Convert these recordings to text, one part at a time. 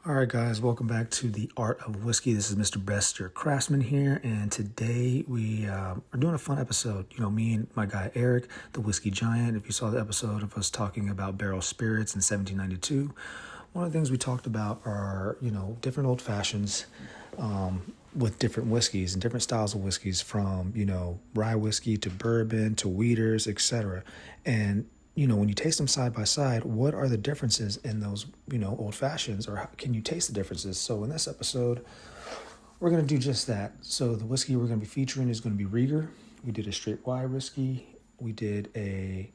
All right, guys, welcome back to The Art of Whiskey. This is Mr. Best, your craftsman here, and today we are doing a fun episode. You know, me and my guy Eric, the whiskey giant. If you saw the episode of us talking about barrel spirits in 1792, one of the things we talked about are, different old fashions with different whiskeys and different styles of whiskeys, from, rye whiskey to bourbon to wheaters, etc. And when you taste them side by side, what are the differences in those, old fashions, or how can you taste the differences? So in this episode, we're going to do just that. So the whiskey we're going to be featuring is going to be Rieger. We did a straight rye whiskey. We did a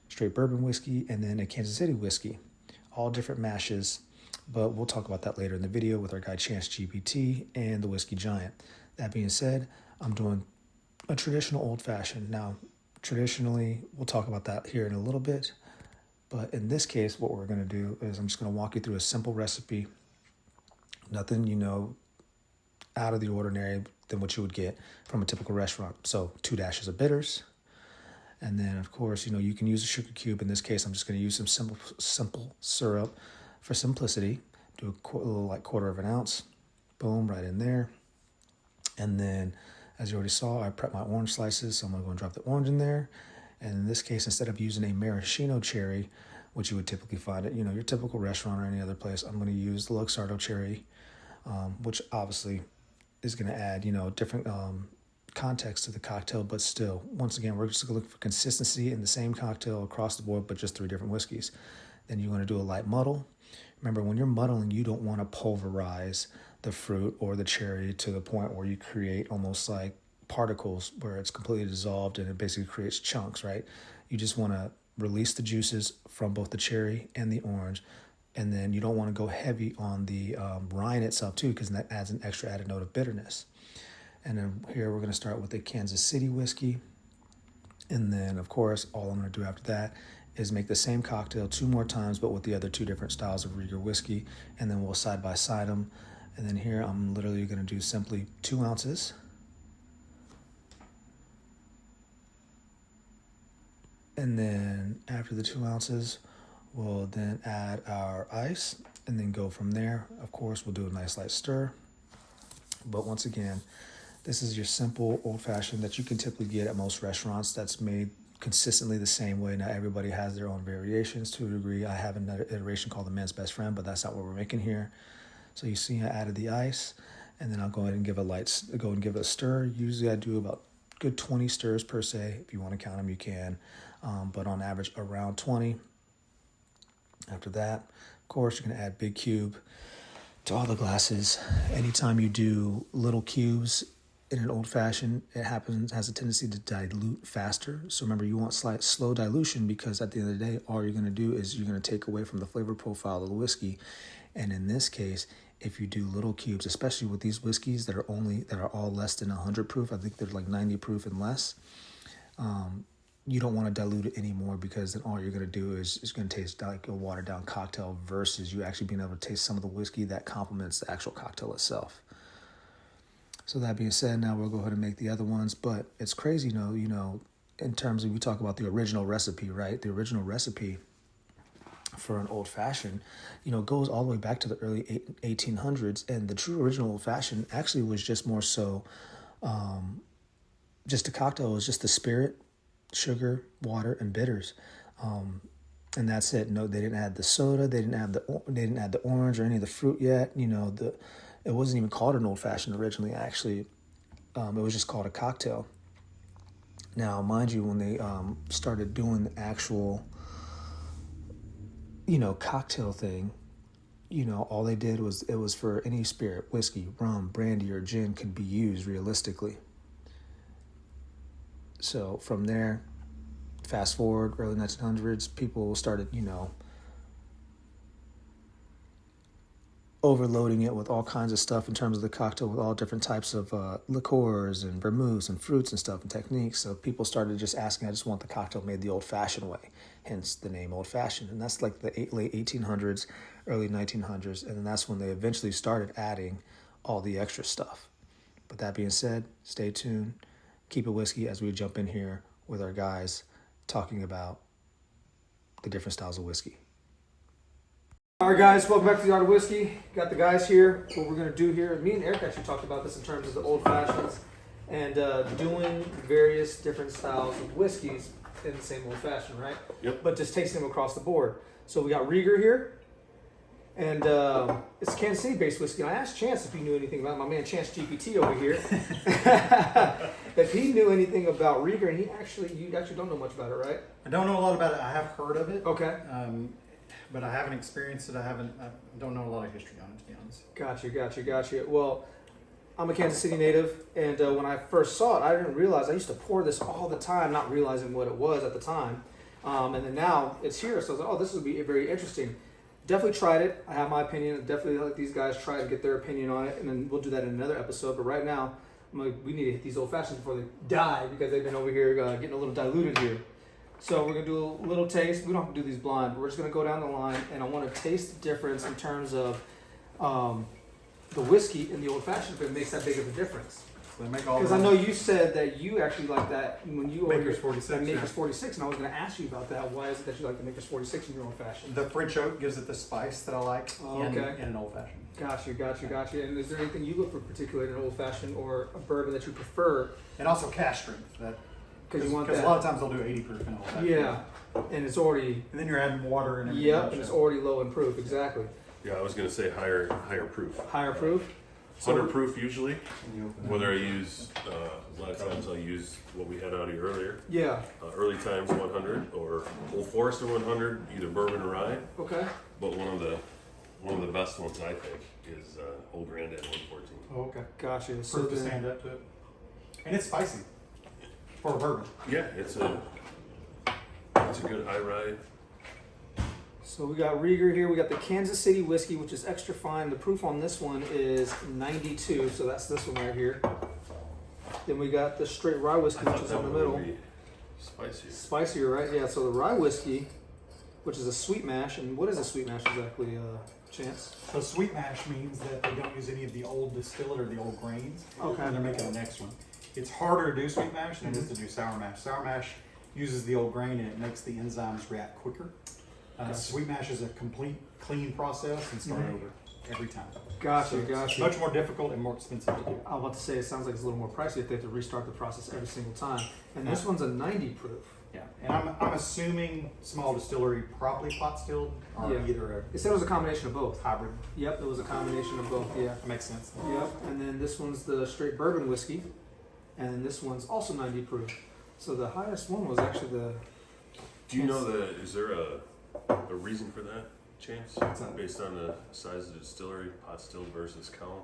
straight bourbon whiskey, and then a Kansas City whiskey. All different mashes, but we'll talk about that later in the video with our guy Chance GPT and the whiskey giant. That being said, I'm doing a traditional old fashioned. Now, traditionally, we'll talk about that here in a little bit, but in this case, what we're going to do is I'm just going to walk you through a simple recipe. Nothing, out of the ordinary than what you would get from a typical restaurant. So 2 dashes of bitters, and then of course, you can use a sugar cube. In this case, I'm just going to use some simple syrup for simplicity. Do a little, like, 1/4 ounce, boom, right in there. And then, as you already saw, I prepped my orange slices, so I'm going to go and drop the orange in there. And in this case, instead of using a maraschino cherry, which you would typically find at, your typical restaurant or any other place, I'm going to use the Luxardo cherry, which obviously is going to add, different context to the cocktail. But still, once again, we're just going to look for consistency in the same cocktail across the board, but just 3 different whiskeys. Then you're going to do a light muddle. Remember, when you're muddling, you don't want to pulverize the fruit or the cherry to the point where you create almost like particles where it's completely dissolved and it basically creates chunks, right? You just want to release the juices from both the cherry and the orange. And then you don't want to go heavy on the rind itself too, because that adds an extra added note of bitterness. And then here we're going to start with the Kansas City whiskey. And then, of course, all I'm going to do after that is make the same cocktail 2 more times, but with the other 2 different styles of Rieger whiskey. And then we'll side by side them. And then here I'm literally going to do simply 2 ounces. And then after the 2 ounces, we'll then add our ice and then go from there. Of course, we'll do a nice light stir. But once again, this is your simple old-fashioned that you can typically get at most restaurants, that's made consistently the same way. Now, everybody has their own variations to a degree. I have another iteration called the man's best friend, but that's not what we're making here. So you see I added the ice, and then I'll go ahead and give it a stir. Usually I do about good 20 stirs per se. If you want to count them, you can, but on average around 20. After that, of course, you're going to add big cube to all the glasses. Anytime you do little cubes in an old fashioned, it has a tendency to dilute faster. So remember, you want slow dilution, because at the end of the day, all you're going to do is you're going to take away from the flavor profile of the whiskey. And in this case, if you do little cubes, especially with these whiskeys that are all less than 100 proof, I think they're like 90 proof and less, you don't want to dilute it anymore, because then all you're going to do is it's going to taste like a watered down cocktail versus you actually being able to taste some of the whiskey that complements the actual cocktail itself. So that being said, now we'll go ahead and make the other ones. But it's crazy, in terms of, we talk about the original recipe, right? The original recipe for an old fashioned, goes all the way back to the early 1800s. And the true original old fashioned actually was just more so, just a cocktail. It was just the spirit, sugar, water, and bitters. And that's it. No, they didn't add the soda. They didn't add the orange or any of the fruit yet. It wasn't even called an old fashioned originally. Actually, it was just called a cocktail. Now, mind you, when they started doing the actual, cocktail thing, all they did was, it was for any spirit, whiskey, rum, brandy, or gin could be used realistically. So from there, fast forward, early 1900s, people started, overloading it with all kinds of stuff in terms of the cocktail, with all different types of liqueurs and vermouths and fruits and stuff and techniques. So people started just asking, I just want the cocktail made the old-fashioned way, hence the name old-fashioned. And that's like the late 1800s, early 1900s, and that's when they eventually started adding all the extra stuff. But that being said, stay tuned. Keep it whiskey as we jump in here with our guys talking about the different styles of whiskey. All right, guys, welcome back to the Art of Whiskey. Got the guys here. What we're going to do here, me and Eric actually talked about this in terms of the old fashions and doing various different styles of whiskeys in the same old fashioned, right? Yep. But just tasting them across the board. So we got Rieger here, and it's Kansas City based whiskey. And I asked Chance if he knew anything about it, my man Chance GPT over here, if he knew anything about Rieger, and you actually don't know much about it, right? I don't know a lot about it. I have heard of it. Okay. But I haven't experienced it. I don't know a lot of history on it, to be honest. Gotcha. Well, I'm a Kansas City native, and when I first saw it, I didn't realize I used to pour this all the time, not realizing what it was at the time. And then now it's here, so I was like, oh, this would be very interesting. Definitely tried it. I have my opinion. Definitely let these guys try to get their opinion on it, and then we'll do that in another episode. But right now, we need to hit these old fashions before they die because they've been over here getting a little diluted here. So we're going to do a little taste. We don't have to do these blind, but we're just going to go down the line, and I want to taste the difference in terms of the whiskey and the old-fashioned, if it makes that big of a difference. So they make all. Because I know you said that you actually like that when you ordered Maker's 46. that Maker's 46, and I was going to ask you about that. Why is it that you like the Maker's 46 in your old-fashioned? The French oak gives it the spice that I like in an old-fashioned. Gotcha. And is there anything you look for particularly in an old-fashioned or a bourbon that you prefer? And also cash strength. Because a lot of times they'll do 80 proof in old-fashioned. Yeah, and it's already... And then you're adding water and everything. Yep, and it's already low in proof, exactly. Yeah, I was going to say higher proof. Higher proof? 100 proof usually. Whether I use, a lot of times I'll use what we had out here earlier. Yeah. Early Times 100 or Old Forester 100, either bourbon or rye. Okay. But one of the best ones I think is Old Grandad 114. Oh, okay. Gotcha. So to stand up to it. And it's spicy for a bourbon. Yeah, it's a good high rye. So we got Rieger here. We got the Kansas City whiskey, which is extra fine. The proof on this one is 92, so that's this one right here. Then we got the straight rye whiskey, which is in the middle. Spicier. Spicier, right? Yeah. So the rye whiskey, which is a sweet mash, and what is a sweet mash exactly, Chance? So sweet mash means that they don't use any of the old distillate or the old grains. Okay. And they're making the next one. It's harder to do sweet mash than it is to do sour mash. Sour mash uses the old grain and it makes the enzymes react quicker. Sweet mash is a complete clean process and start over every time. Gotcha. It's much more difficult and more expensive to do. I was about to say, it sounds like it's a little more pricey if they have to restart the process every single time. And this one's a 90 proof. Yeah, and I'm assuming small distillery, probably pot stilled, or either It said it was a combination of both. hybrid. Yep, it was a combination of both, yeah. That makes sense. Yep, and then this one's the straight bourbon whiskey, and then this one's also 90 proof. So the highest one was actually the... Do you know is there a reason for that, Chance? Based on the size of the distillery, pot stilled versus column?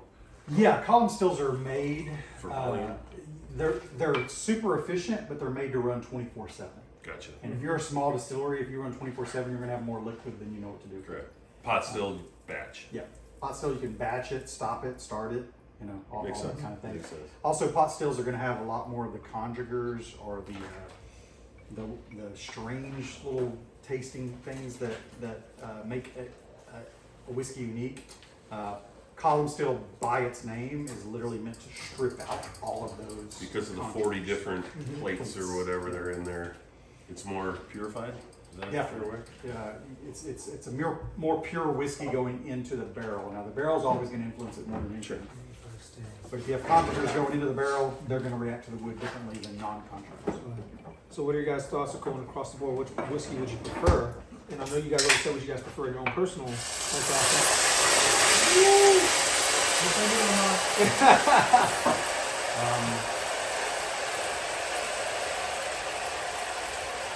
Yeah, column stills are made For volume? They're super efficient, but they're made to run 24/7. Gotcha. And if you're a small distillery, if you run 24/7, you're going to have more liquid than you know what to do. Correct. Pot stilled batch. Yeah, pot still you can batch it, stop it, start it, all that kind of thing. Makes sense. Also, pot stills are going to have a lot more of the conjugars or the strange little tasting things that make a whiskey unique. Column still, by its name, is literally meant to strip out all of those. Because of the 40 different plates or whatever they're in there, it's more purified? Is that a fair way? It's a more pure whiskey going into the barrel. Now, the barrel's always going to influence it more than anything. But if you have conjugars going into the barrel, they're going to react to the wood differently than non-conjugars. So what are your guys' thoughts of going across the board? Which whiskey would you prefer? And I know you guys already said what you guys prefer in your own personal consumption.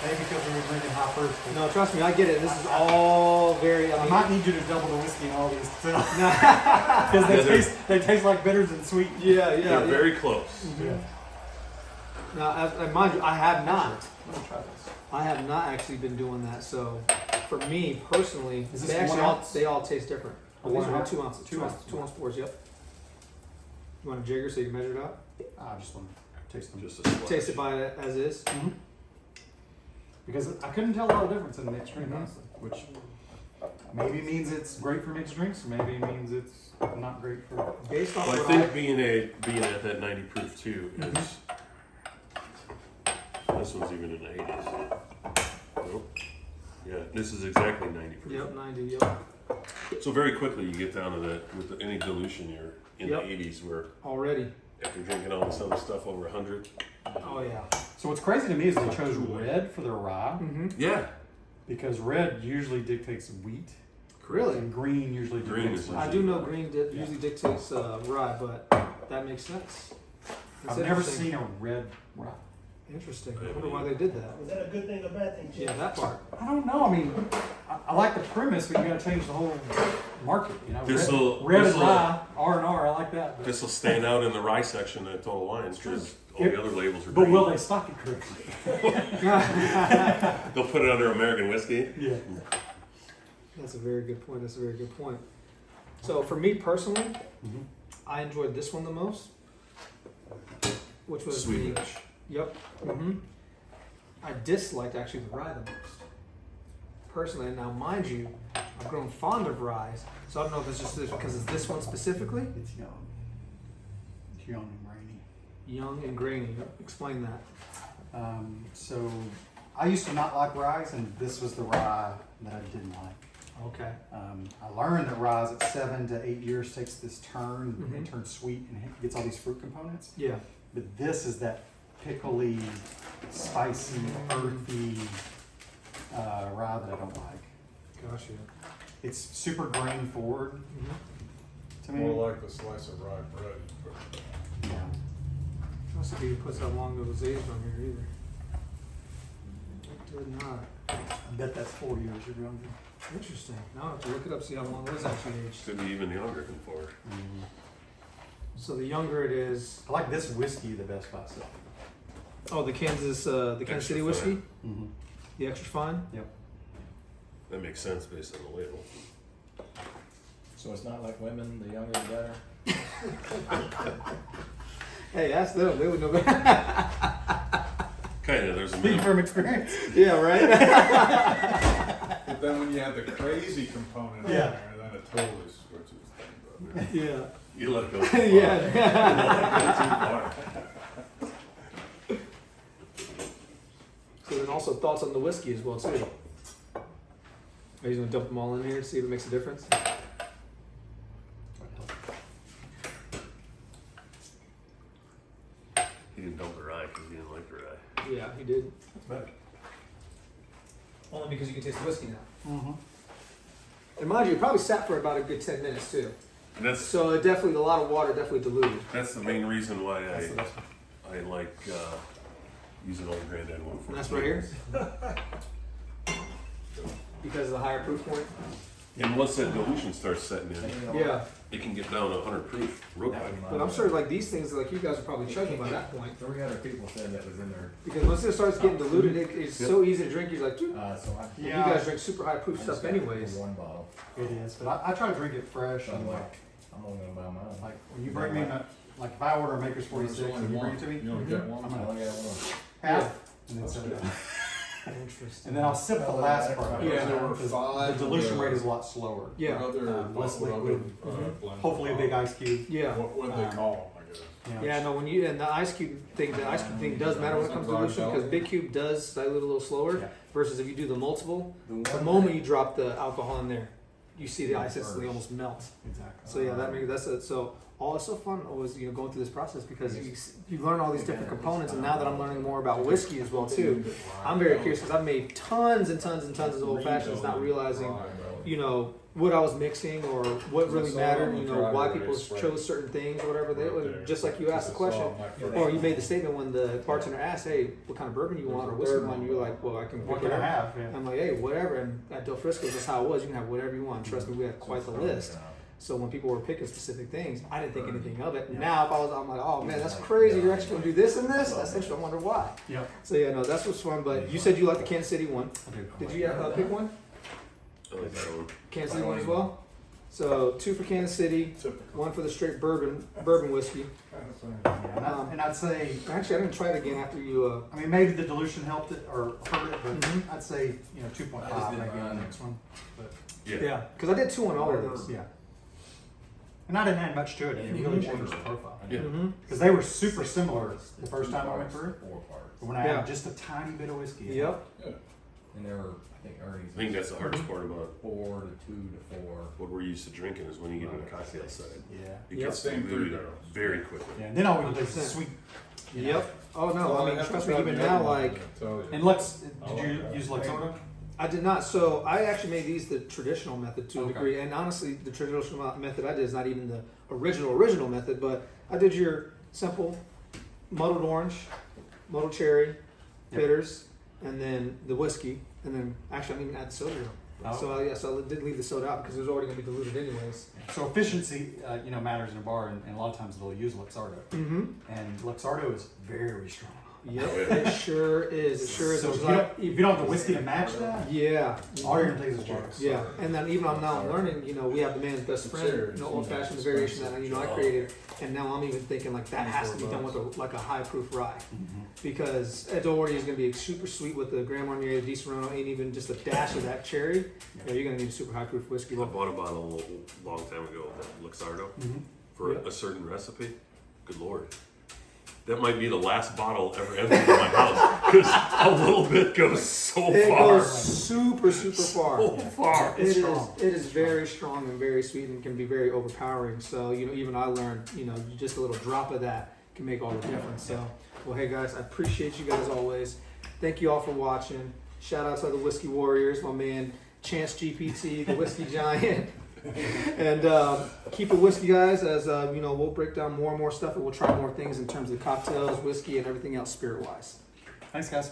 Maybe because we were drinking hot first. No, trust me, I get it. This is all very... I might need you to double the whiskey in all these too. Because they taste like bitters and sweet. Yeah. They're very close. Mm-hmm. Yeah. Now, mind you, I have not. Let me try this. I have not actually been doing that. So, for me personally, Is this they actually 1 ounce? they all taste different. Oh, These 1 are ounce? 2 ounces. 2 ounces. 2 ounce pours. Yep. You want a jigger so you can measure it out? I just want to taste them. Just a splash. Taste it by it as is. Mm-hmm. Because I couldn't tell a lot of difference in the mixed drink, honestly. Which maybe means it's great for mixed drinks, maybe means it's not great for. Based on Well, I what think being at that 90 proof too is. This one's even in the 80s. Nope. Yeah, this is exactly 90 proof. Yep, 90. Yep. So very quickly you get down to that with any dilution, you're in Yep. the 80s, where Already. after drinking all this other stuff over 100. Oh yeah. So what's crazy to me is they chose red for their rye Mm-hmm. Yeah. because red usually dictates wheat, Really? and green usually Green dictates is wheat. I do know green usually dictates rye, but that makes sense. That's I've never interesting. seen a red rye. Interesting. I wonder why they did that. Is that a good thing or bad thing? Yeah, that part. I don't know. I mean, I like the premise, but you got to change the whole market. You know, red and rye, R&R. I like that. This will stand out in the rye section at Total Wines because all the other labels are But green. will they stock it correctly? They'll put it under American whiskey. Yeah. That's a very good point. That's a very good point. So for me personally, Mhm. I enjoyed this one the most, which was Sweet the. Rich. Yep. Mm-hmm. I disliked actually the rye the most. Personally, now mind you, I've grown fond of rye, so I don't know if it's just this because it's this one specifically. It's young. It's young and rainy. Young and grainy. Explain that. So I used to not like rye, and this was the rye that I didn't like. Okay. I learned that rye at 7 to 8 years takes this turn Mhm. and turns sweet and it gets all these fruit components. Yeah. But this is that pickly, spicy, earthy rye that I don't like. Gosh, yeah. It's super grain forward Mm-hmm. to me. More like the slice of rye bread. Yeah. I don't see if he puts how long it was aged on here either. It did not. I bet that's 4 years or younger. Interesting. Now I have to look it up, see how long it was actually aged. Could be even younger than 4. So the younger it is. I like this whiskey the best by itself. Oh, the Kansas City whiskey, Mm-hmm. the extra fine. Yep. That makes sense based on the label. So it's not like women, the younger the better? Hey, ask them; they would know better. Kind of. There's a Speaking minimum. from experience. Yeah, right. But then when you add the crazy component in Yeah. there, then it totally switches things up. Yeah. You let it go. Too far. Yeah. You let it go too far. So then also thoughts on the whiskey as well too. Are you gonna dump them all in here and see if it makes a difference? He didn't dump the rye because he didn't like the rye. Yeah, he did. That's better. Only because you can taste the whiskey now. Mm-hmm. And mind you, it probably sat for about a good 10 minutes too. And that's So it definitely, a lot of water definitely diluted. that's the main reason why That's the best one. I like using old granddad one for. And that's right here? Because of the higher proof point? And once that dilution starts setting in, Yeah. it can get down to 100 proof real quick. But I'm sure like these things, like you guys are probably chugging by that point. 300 people said that was in there. Because once it starts getting diluted, it's so easy to drink. You're like, dude, So I, you guys drink super high proof stuff anyways. one bottle. It is, but I try to drink it fresh. So And I'm like, like, I'm only gonna buy mine. like when you bring me, like if I order a Maker's 46 and you bring it to me, You only get one. I'm I gonna only got one. half, and then, Interesting. and then I'll sip the last part. Yeah. There were Because five. the dilution rate is a lot slower. Yeah. less liquid. Hopefully a big ice cube. Yeah. What they call them, I guess. You know, Yeah, no, when you, and the ice cube thing does matter when it comes to dilution because big cube does dilute a little slower Yeah. versus if you do the multiple, The the one moment you drop the alcohol in there, you see the ice instantly Burst. almost melt. Exactly. So yeah, so all it's so fun was going through this process because you learn all these different components, and now that I'm learning more about whiskey as well too, I'm very curious because I've made tons and tons and tons of old fashions, not realizing what I was mixing or what really mattered, why people chose certain things or whatever. They just like you asked the question, or you made the statement when the bartender asked, "Hey, what kind of bourbon you want or whiskey you want?" You're like, "Well, I can What pick can I whatever." have? Yeah. I'm like, "Hey, whatever." And at Del Frisco's, that's how it was. You can have whatever you want. Trust me, we had quite the list. So when people were picking specific things, I didn't think anything of it. Now if I'm like, "Oh man, that's crazy! You're actually gonna do this and this." That's interesting. I wonder why. Yep. So yeah, no, that's what's fun. But you said you like the Kansas City one. I do. Did you pick one? I like that one. Kansas City one as well. So 2 for Kansas City, 1 for the straight bourbon whiskey. Yeah, and I'd say, Actually, I didn't try it again after you. I mean, maybe the dilution helped it or hurt it, but Mhm. I'd say 2.5 maybe on the next one. But Yeah. Because I did 2 on all of these. yeah. And I didn't add much to it. It really changed the profile. Yeah. Mm-hmm. Because they were super similar the first time I went through. 4 parts. But when I Yeah. added just a tiny bit of whiskey, Yep. And there were, I think, earnings. I think that's the hardest part about 4 to 2 to 4. what we're used to drinking is when you get in the cocktail side. Yeah. It Yep. gets Same diluted 3 barrels. very quickly. Yeah. And then all we do is 100%. sweet. Yep. Oh no, Well, I mean, have to trust me, try even the now, other one, like, I tell you. And Lux, I did like you that. use Luxardo? I did not. So I actually made these the traditional method to a Okay. degree, and honestly, the traditional method I did is not even the original method. But I did your simple muddled orange, muddled cherry, Yep. bitters, and then the whiskey, and then actually I didn't even add the soda. Oh. So I did leave the soda out because it was already going to be diluted anyways. So efficiency, matters in a bar, and a lot of times they'll use Luxardo. Mm-hmm. And Luxardo is very strong. Yep, it sure is. It sure is. So It's if like- you don't have the whiskey to match that, yeah. all you're gonna taste is cherry. Yeah, and then even I'm now learning, we have the man's best friend, old fashioned, the variation that I created, and now I'm even thinking like that has to be done with a high proof rye, because it's already is going to be super sweet with the Grand Marnier, the Di Serrano, and even just a dash of that cherry. Yeah, you're going to need a super high proof whiskey. I bought a bottle a long time ago of that Luxardo for Yep. a certain recipe. Good Lord. That might be the last bottle ever emptied in my house because a little bit goes so It far. goes super far. So far. It is. strong. It is very strong and very sweet and can be very overpowering. So even I learned, just a little drop of that can make all the difference. So, well, hey guys, I appreciate you guys as always. Thank you all for watching. Shout out to the Whiskey Warriors, my man Chance GPT, the Whiskey Giant. And keep it whiskey, guys, as we'll break down more and more stuff, and we'll try more things in terms of cocktails, whiskey, and everything else spirit wise. Thanks, guys.